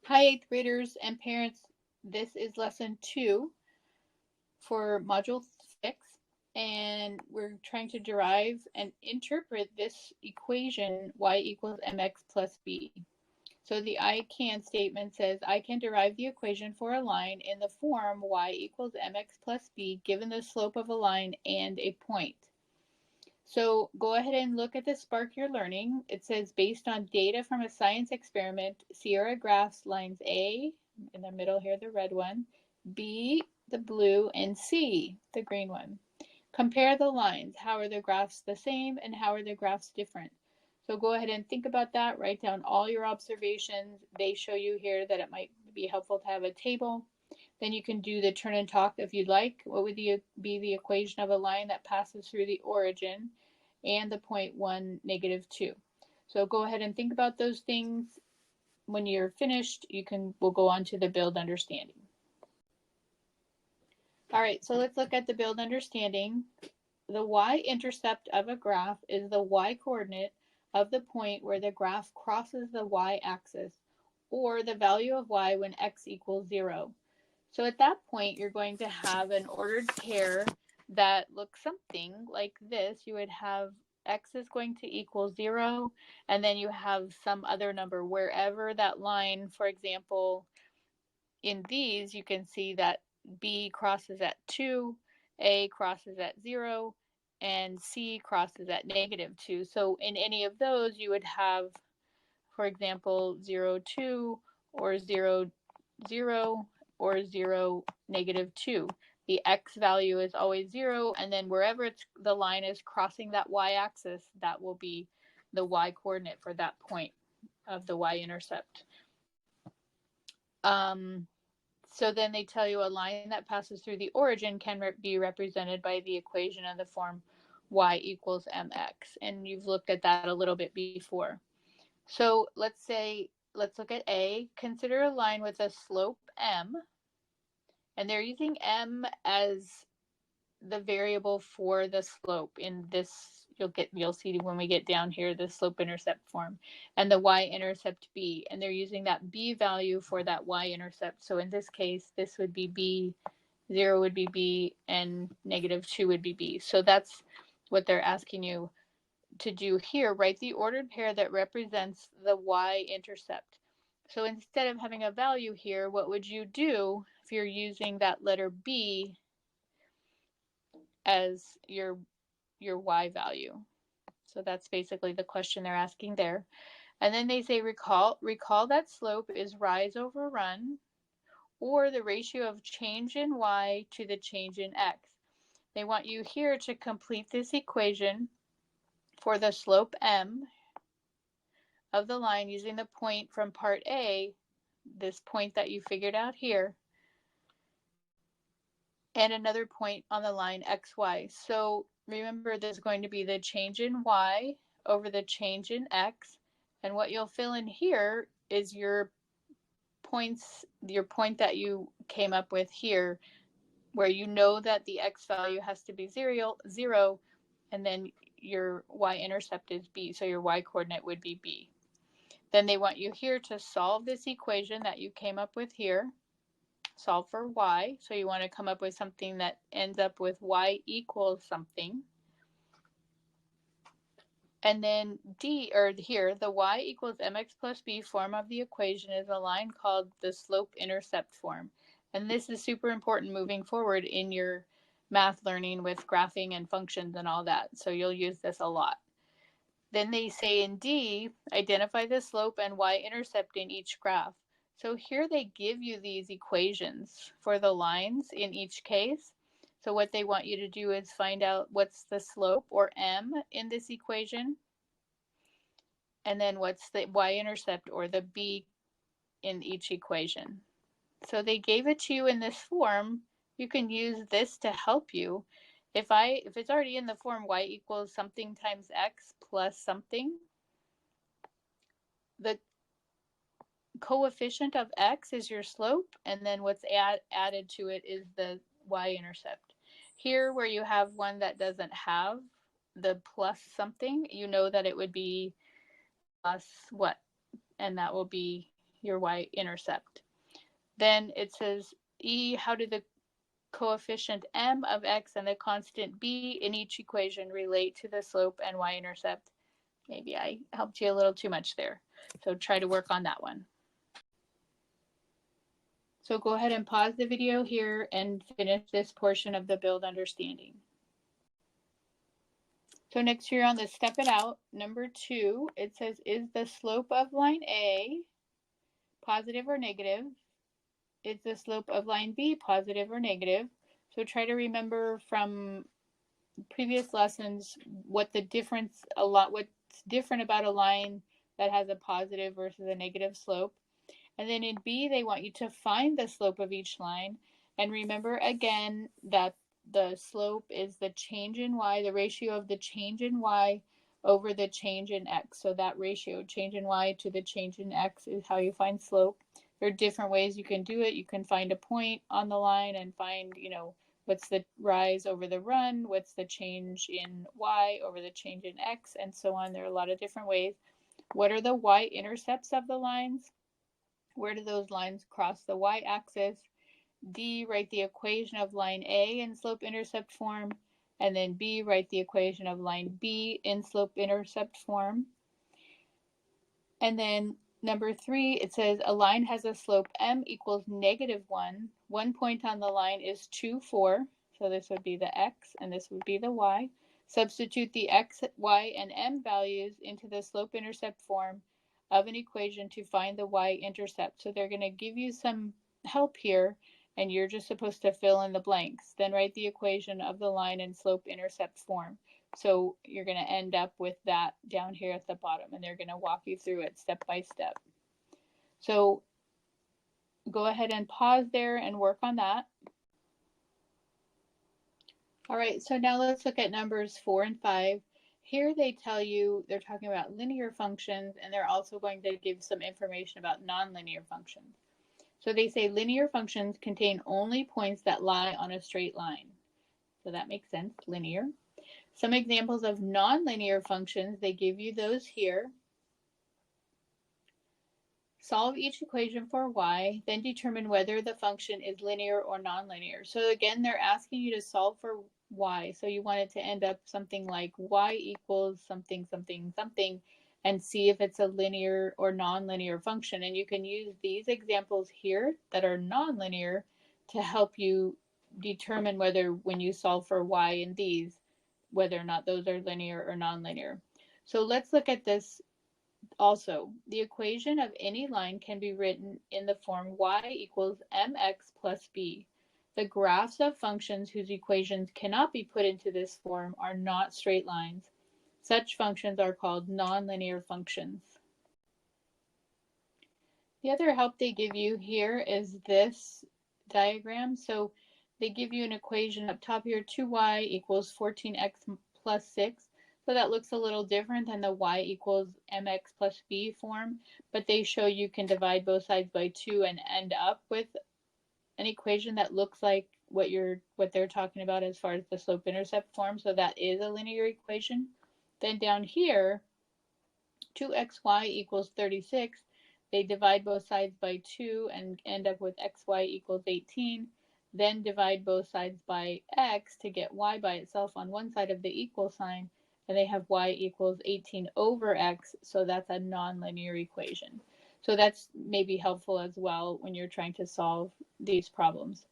Hi, 8th graders and parents. This is lesson 2 for module 6, and we're trying to derive and interpret this equation y equals mx plus b. So the I can statement says I can derive the equation for a line in the form y equals mx plus b given the slope of a line and a point. So go ahead and look at the Spark Your Learning. It says based on data from a science experiment, Sierra graphs lines A, in the middle here, the red one, B, the blue, and C, the green one. Compare the lines. How are the graphs the same and how are the graphs different? So go ahead and think about that. Write down all your observations. They show you here that it might be helpful to have a table. Then you can do the turn and talk if you'd like. What would be the equation of a line that passes through the origin and the point 1, negative 2? So go ahead and think about those things. When you're finished, we'll go on to the build understanding. All right, so let's look at the build understanding. The y-intercept of a graph is the y-coordinate of the point where the graph crosses the y-axis, or the value of y when x equals 0. So at that point, you're going to have an ordered pair that looks something like this. You would have x is going to equal 0, and then you have some other number wherever that line, for example, in these, you can see that B crosses at 2, A crosses at 0, and C crosses at negative 2. So in any of those, you would have, for example, 0, 2, or 0, 0, or 0, negative 2. The x value is always 0, and then wherever the line is crossing that y-axis, that will be the y-coordinate for that point of the y-intercept. So then they tell you a line that passes through the origin can be represented by the equation of the form y equals mx. And you've looked at that a little bit before. So let's look at A. Consider a line with a slope m, and they're using m as the variable for the slope in this. You'll see when we get down here the slope intercept form, and the y-intercept b, and they're using that b value for that y-intercept. So in this case, this would be b, 0 would be b, and negative 2 would be b. So that's what they're asking you to do here. Write the ordered pair that represents the y-intercept. So instead of having a value here, what would you do if you're using that letter b as your y value? So that's basically the question they're asking there. And then they say recall that slope is rise over run, or the ratio of change in y to the change in x. They want you here to complete this equation for the slope m of the line using the point from part A, this point that you figured out here, and another point on the line xy. So remember, there's going to be the change in y over the change in x, and what you'll fill in here is your point that you came up with here, where you know that the x value has to be 0, and then your y-intercept is b, so your y-coordinate would be b. Then they want you here to solve this equation that you came up with here. Solve for y, so you want to come up with something that ends up with y equals something. And then D, or here, the y equals mx plus b form of the equation is a line called the slope-intercept form. And this is super important moving forward in your math learning with graphing and functions and all that. So you'll use this a lot. Then they say in D, identify the slope and y-intercept in each graph. So here they give you these equations for the lines in each case. So what they want you to do is find out what's the slope, or m, in this equation, and then what's the y-intercept, or the b, in each equation. So they gave it to you in this form. You can use this to help you. If it's already in the form y equals something times x plus something, the coefficient of x is your slope, and then what's added to it is the y-intercept. Here, where you have one that doesn't have the plus something, you know that it would be plus what? And that will be your y-intercept. Then it says E, how do the coefficient m of x and the constant b in each equation relate to the slope and y-intercept? Maybe I helped you a little too much there. So try to work on that one. So go ahead and pause the video here and finish this portion of the build understanding. So next here on the step it out, number 2, it says, is the slope of line A positive or negative? Is the slope of line B positive or negative? So try to remember from previous lessons what's different about a line that has a positive versus a negative slope. And then in B, they want you to find the slope of each line. And remember again that the slope is the change in y, the ratio of the change in y over the change in x. So that ratio, change in y to the change in x, is how you find slope. There are different ways you can do it. You can find a point on the line and find, what's the rise over the run, what's the change in y over the change in x, and so on. There are a lot of different ways. What are the y-intercepts of the lines? Where do those lines cross the y-axis? D, write the equation of line A in slope-intercept form, and then B, write the equation of line B in slope-intercept form. And then number 3, it says a line has a slope m equals -1. 1 point on the line is 2, 4. So this would be the x, and this would be the y. Substitute the x, y, and m values into the slope-intercept form of an equation to find the y-intercept. So they're going to give you some help here, and you're just supposed to fill in the blanks. Then write the equation of the line in slope-intercept form. So you're going to end up with that down here at the bottom, and they're going to walk you through it step by step. So go ahead and pause there and work on that. All right, so now let's look at numbers 4 and 5. Here they tell you they're talking about linear functions, and they're also going to give some information about nonlinear functions. So they say linear functions contain only points that lie on a straight line. So that makes sense, linear. Some examples of nonlinear functions, they give you those here. Solve each equation for y, then determine whether the function is linear or nonlinear. So again, they're asking you to solve for y. So you want it to end up something like y equals something, something, something, and see if it's a linear or nonlinear function. And you can use these examples here that are nonlinear to help you determine whether, when you solve for y in these, whether or not those are linear or nonlinear. So let's look at this also. The equation of any line can be written in the form y equals mx plus b. The graphs of functions whose equations cannot be put into this form are not straight lines. Such functions are called nonlinear functions. The other help they give you here is this diagram. So they give you an equation up top here, 2y equals 14x plus 6. So that looks a little different than the y equals mx plus b form, but they show you can divide both sides by 2 and end up with an equation that looks like what they're talking about as far as the slope-intercept form. So that is a linear equation. Then down here, 2xy equals 36. They divide both sides by 2 and end up with xy equals 18. Then divide both sides by x to get y by itself on one side of the equal sign, and they have y equals 18 over x, so that's a nonlinear equation. So that's maybe helpful as well when you're trying to solve these problems.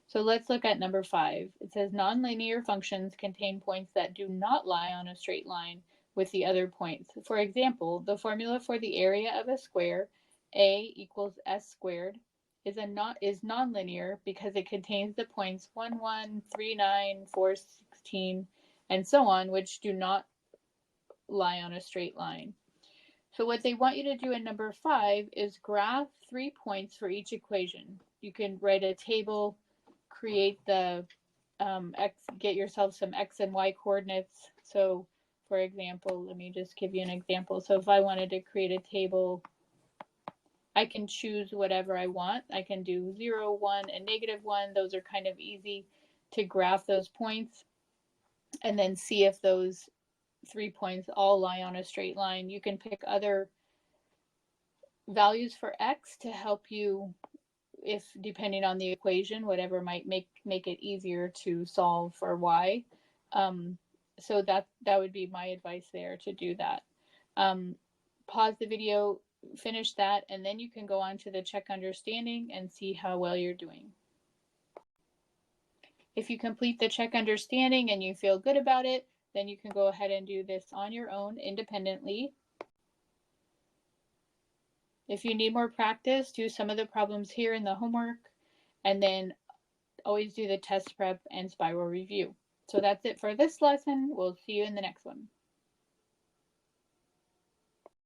So let's look at number 5. It says nonlinear functions contain points that do not lie on a straight line with the other points. For example, the formula for the area of a square, a equals s squared, is nonlinear because it contains the points 1, 1, 3, 9, 4, 16, and so on, which do not lie on a straight line. So what they want you to do in number 5 is graph 3 points for each equation. You can write a table, create the get yourself some x and y coordinates. So for example, let me just give you an example. So if I wanted to create a table, I can choose whatever I want. I can do 0, 1, and -1. Those are kind of easy to graph those points and then see if those 3 points all lie on a straight line. You can pick other values for x to help you, if depending on the equation, whatever might make it easier to solve for y. So that would be my advice there, to do that. Pause the video, finish that, and then you can go on to the check understanding and see how well you're doing. If you complete the check understanding and you feel good about it, then you can go ahead and do this on your own independently. If you need more practice, do some of the problems here in the homework, and then always do the test prep and spiral review. So that's it for this lesson. We'll see you in the next one.